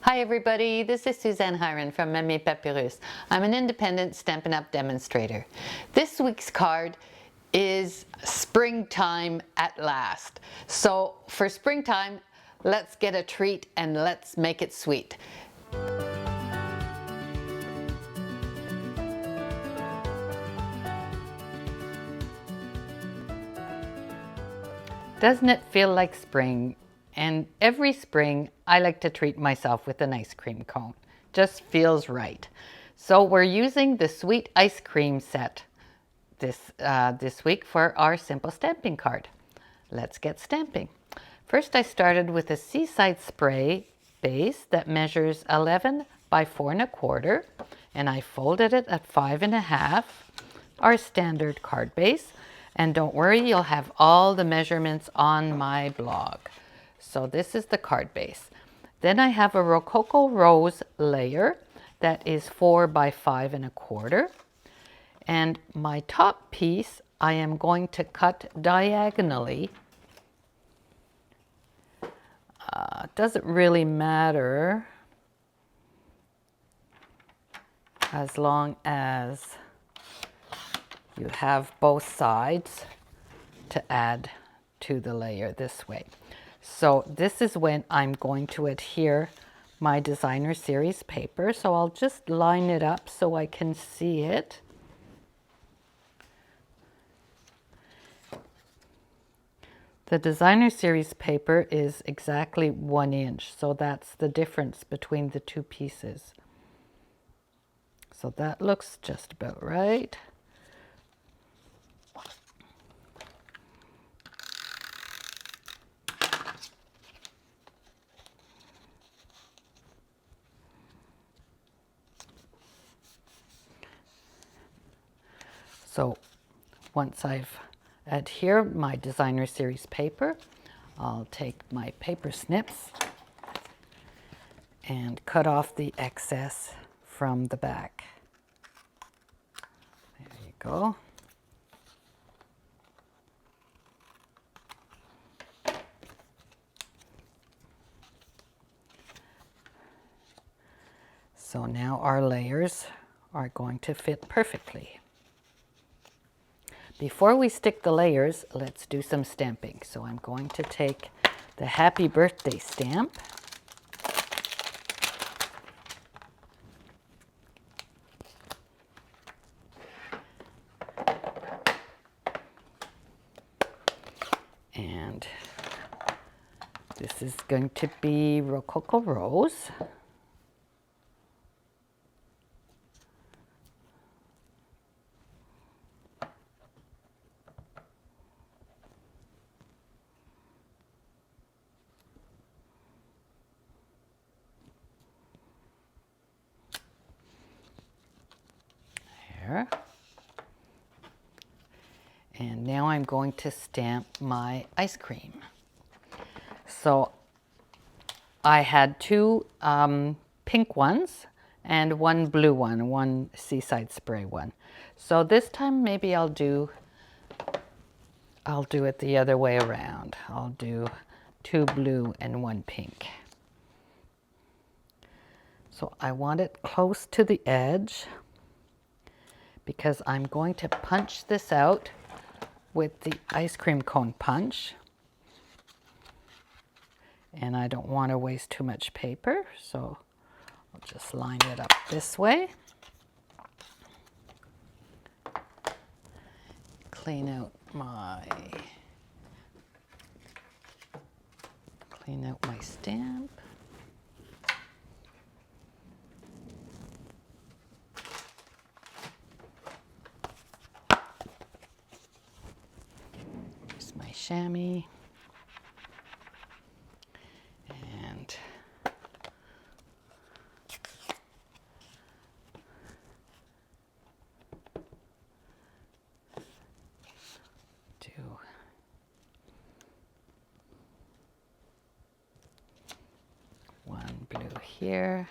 Hi everybody, this is Suzanne from Mamie Papyrus. I'm an independent Stampin' Up! Demonstrator. This week's card is springtime at last. So for springtime, let's get a treat and let's make it sweet. Doesn't it feel like spring? And every spring, I like to treat myself with an ice cream cone. Just feels right. So we're using the sweet ice cream set this week for our simple stamping card. Let's get stamping. First, I started with a Seaside spray base that measures 11 by 4 1/4, and I folded it at 5 1/2, our standard card base. And don't worry, you'll have all the measurements on my blog. So this is the card base. Then I have a Rococo Rose layer that is 4 by 5 1/4. And my top piece, I am going to cut diagonally. Doesn't really matter as long as you have both sides to add to the layer this way. So this is when I'm going to adhere my designer series paper. So I'll just line it up so I can see it. The designer series paper is exactly 1 inch, so that's the difference between the two pieces. So that looks just about right. So once I've adhered my designer series paper, I'll take my paper snips and cut off the excess from the back. There you go. So now our layers are going to fit perfectly. Before we stick the layers, let's do some stamping. So I'm going to take the happy birthday stamp. And this is going to be Rococo Rose. There. And now I'm going to stamp my ice cream. So I had two pink ones and one blue one, one Seaside spray one. So this time maybe I'll do it the other way around. I'll do 2 blue and 1 pink. So I want it close to the edge because I'm going to punch this out with the ice cream cone punch. And I don't want to waste too much paper, so I'll just line it up this way. Clean out my stamp. Here's my chamois. And do one blue here.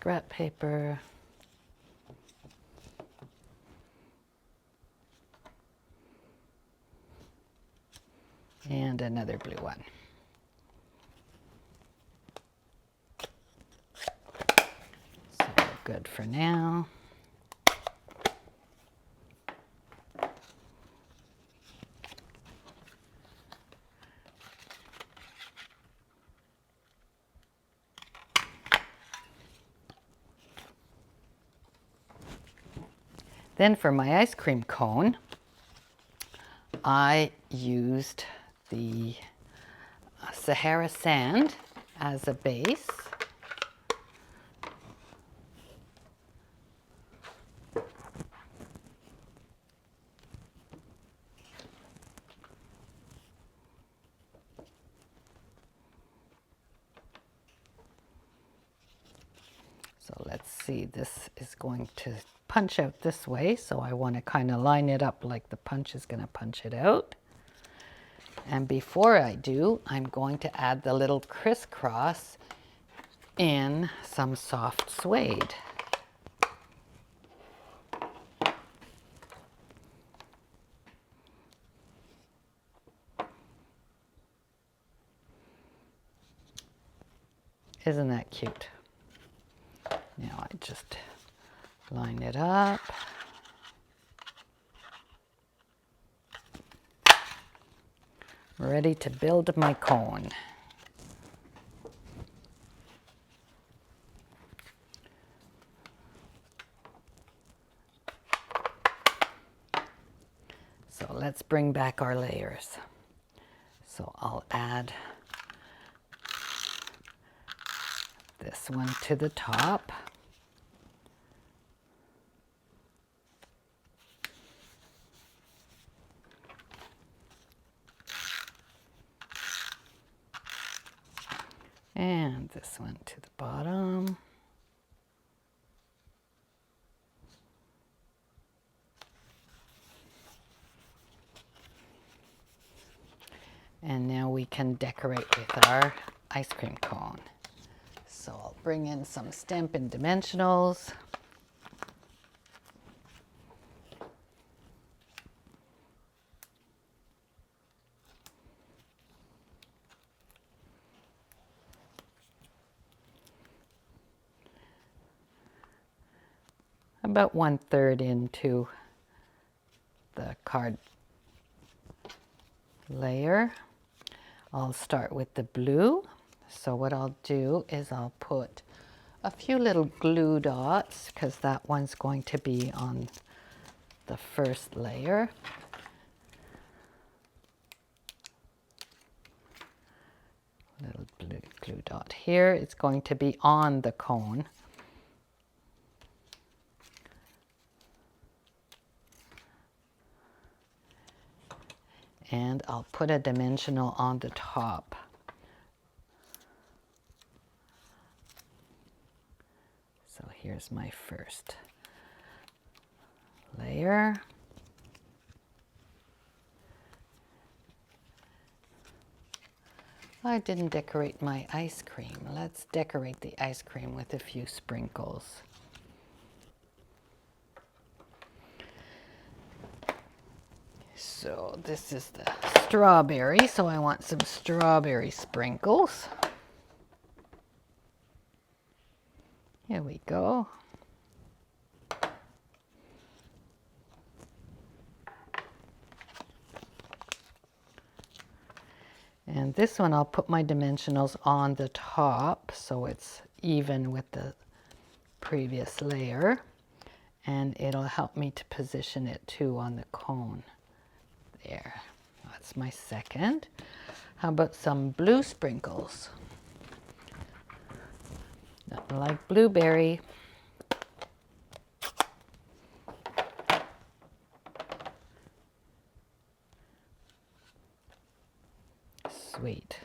wrap paper. And another blue one. So good for now. Then for my ice cream cone, I used the Sahara sand as a base. So let's see, this is going to punch out this way, so I want to kind of line it up like the punch is going to punch it out. And before I do, I'm going to add the little crisscross in some soft suede. Isn't that cute? Now I just line it up. Ready to build my cone. So let's bring back our layers. So I'll add this one to the top. And this one to the bottom. And now we can decorate with our ice cream cone. So I'll bring in some Stampin' Dimensionals. About 1/3 into the card layer. I'll start with the blue. So what I'll do is I'll put a few little glue dots because that one's going to be on the first layer. Little blue glue dot here. It's going to be on the cone. And I'll put a dimensional on the top. So here's my first layer. I didn't decorate my ice cream. Let's decorate the ice cream with a few sprinkles. So this is the strawberry, so I want some strawberry sprinkles. Here we go. And this one I'll put my dimensionals on the top so it's even with the previous layer. And it'll help me to position it too on the cone. There, that's my second. How about some blue sprinkles? Nothing like blueberry. Sweet.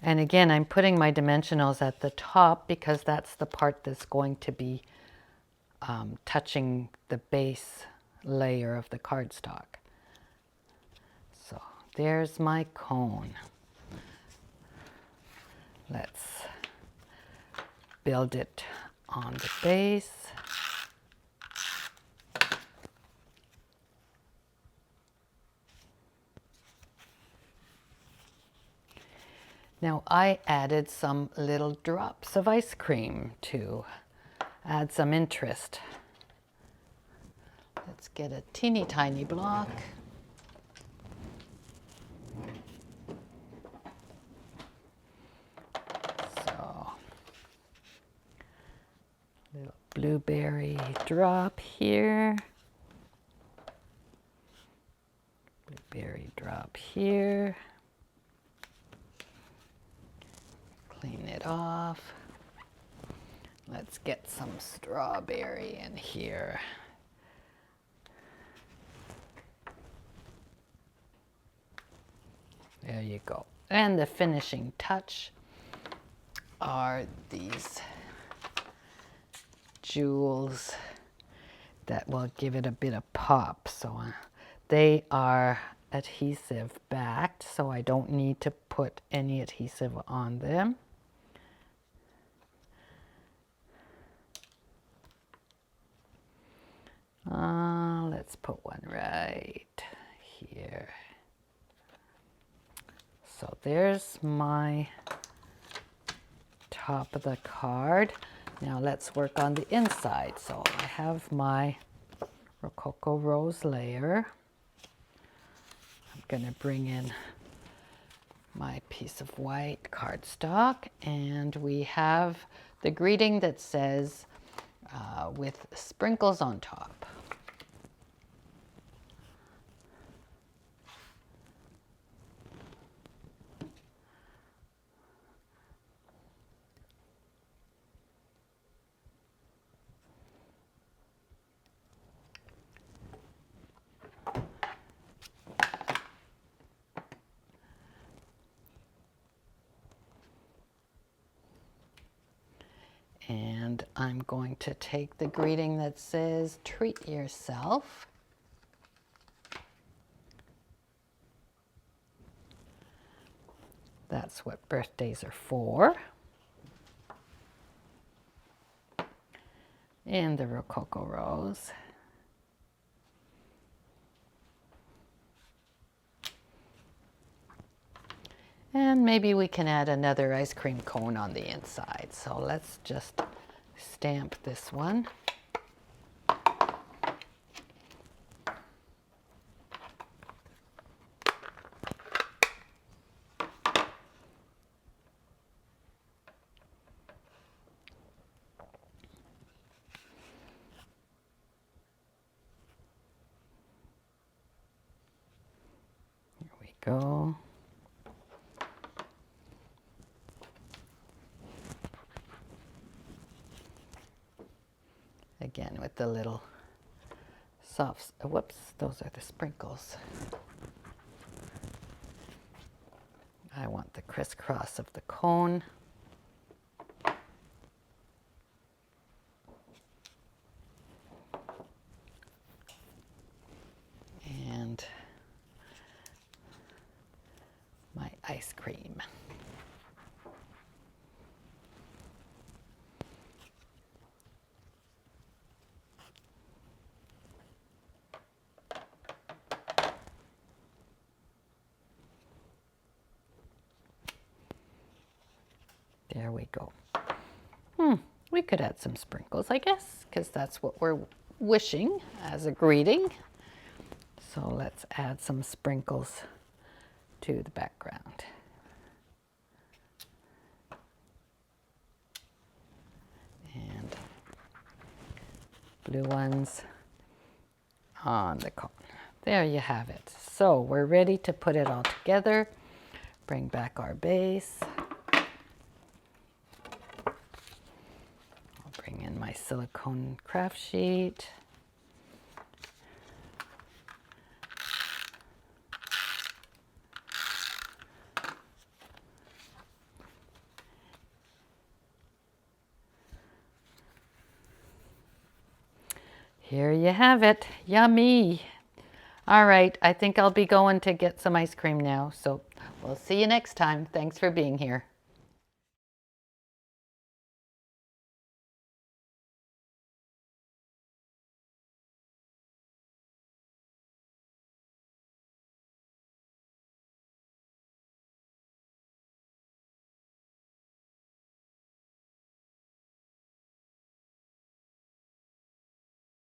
And again, I'm putting my dimensionals at the top because that's the part that's going to be touching the base layer of the cardstock. So there's my cone. Let's build it on the base. Now I added some little drops of ice cream to add some interest. Let's get a teeny tiny block. So, little blueberry drop here. Blueberry drop here. Clean it off. Let's get some strawberry in here. There you go. And the finishing touch are these jewels that will give it a bit of pop. So they are adhesive backed, so I don't need to put any adhesive on them. Let's put one right here. So there's my top of the card. Now let's work on the inside. So I have my Rococo Rose layer. I'm going to bring in my piece of white cardstock, and we have the greeting that says with sprinkles on top. And I'm going to take the greeting that says, treat yourself. That's what birthdays are for. And the Rococo Rose. And maybe we can add another ice cream cone on the inside. So let's just stamp this one. Here we go. Again with the little soft, whoops, those are the sprinkles. I want the crisscross of the cone. And my ice cream. There we go. We could add some sprinkles, I guess, because that's what we're wishing as a greeting. So let's add some sprinkles to the background. And blue ones on the cone. There you have it. So we're ready to put it all together. Bring back our base. Bring in my silicone craft sheet. Here you have it. Yummy. All right, I think I'll be going to get some ice cream now. So we'll see you next time. Thanks for being here.